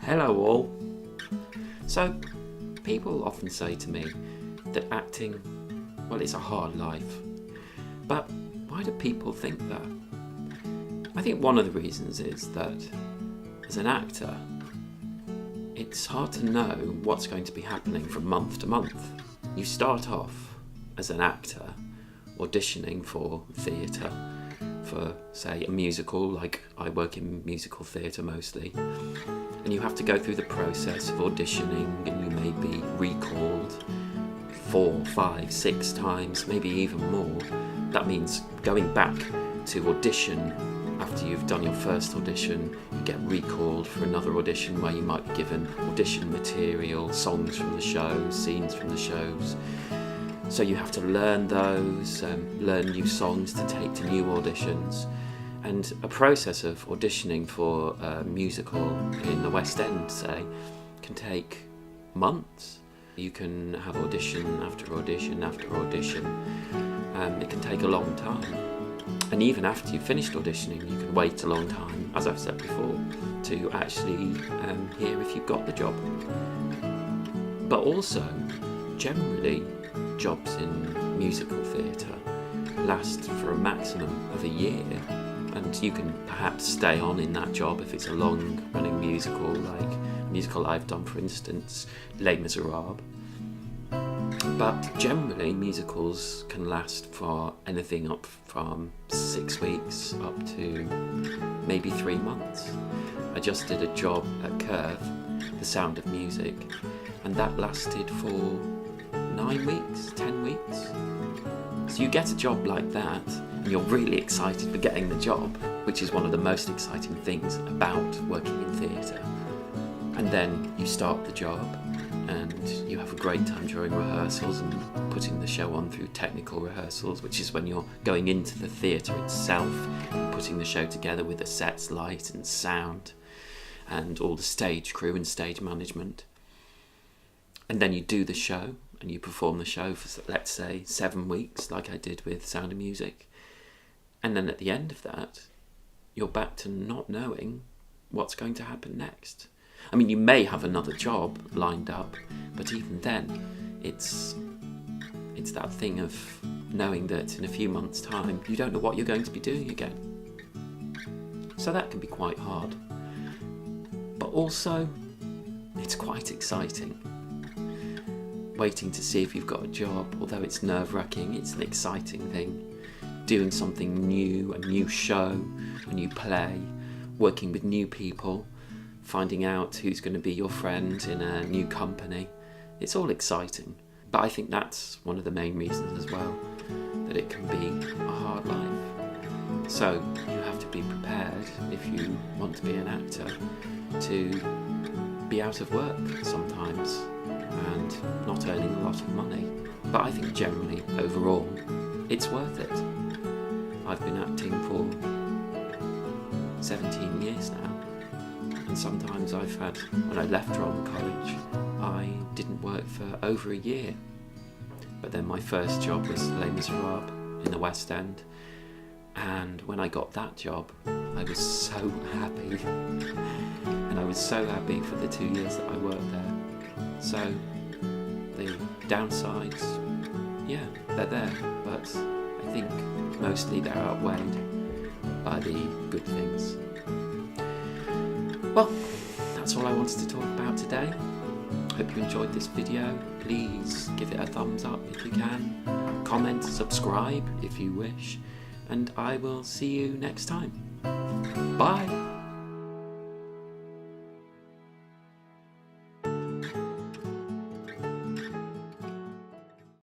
Hello all. So, people often say to me that acting, well, it's a hard life. But why do people think that? I think one of the reasons is that as an actor, it's hard to know what's going to be happening from month to month. You start off as an actor auditioning for theatre, for say a musical, like I work in musical theatre mostly, and you have to go through the process of auditioning, and you may be recalled 4, 5, 6 times, maybe even more. That means going back to audition after you've done your first audition. You get recalled for another audition where you might be given audition material, songs from the show, scenes from the shows. So you have to learn those, learn new songs to take to new auditions. And a process of auditioning for a musical in the West End, say, can take months. You can have audition after audition after audition. It can take a long time. And even after you've finished auditioning, you can wait a long time, as I've said before, to actually hear if you've got the job. But also, generally, jobs in musical theatre last for a maximum of a year, and you can perhaps stay on in that job if it's a long-running musical, like a musical I've done, for instance, Les Miserables. But generally, musicals can last for anything up from 6 weeks up to maybe 3 months. I just did a job at Curve, The Sound of Music, and that lasted for 9 weeks, 10 weeks. So you get a job like that, and you're really excited for getting the job, which is one of the most exciting things about working in theatre. And then you start the job, and you have a great time during rehearsals and putting the show on through technical rehearsals, which is when you're going into the theatre itself, putting the show together with the sets, light and sound, and all the stage crew and stage management. And then you do the show, and you perform the show for, let's say, 7 weeks, like I did with Sound of Music. And then at the end of that, you're back to not knowing what's going to happen next. I mean, you may have another job lined up, but even then, it's that thing of knowing that in a few months' time, you don't know what you're going to be doing again. So that can be quite hard. But also, it's quite exciting. Waiting to see if you've got a job, although it's nerve-wracking, it's an exciting thing. Doing something new, a new show, a new play, working with new people, finding out who's going to be your friend in a new company. It's all exciting. But I think that's one of the main reasons as well, that it can be a hard life. So you have to be prepared, if you want to be an actor, to be out of work sometimes and not earning a lot of money. But I think generally, overall, it's worth it. I've been acting for 17 years now. And sometimes I've had, when I left Drama College, I didn't work for over a year. But then my first job was Les Miserables in the West End. And when I got that job, I was so happy. And I was so happy for the 2 years that I worked there. So the downsides, yeah, they're there. But I think mostly they're outweighed by the good things. Well, that's all I wanted to talk about today. Hope you enjoyed this video. Please give it a thumbs up if you can. Comment, subscribe if you wish. And I will see you next time. Bye!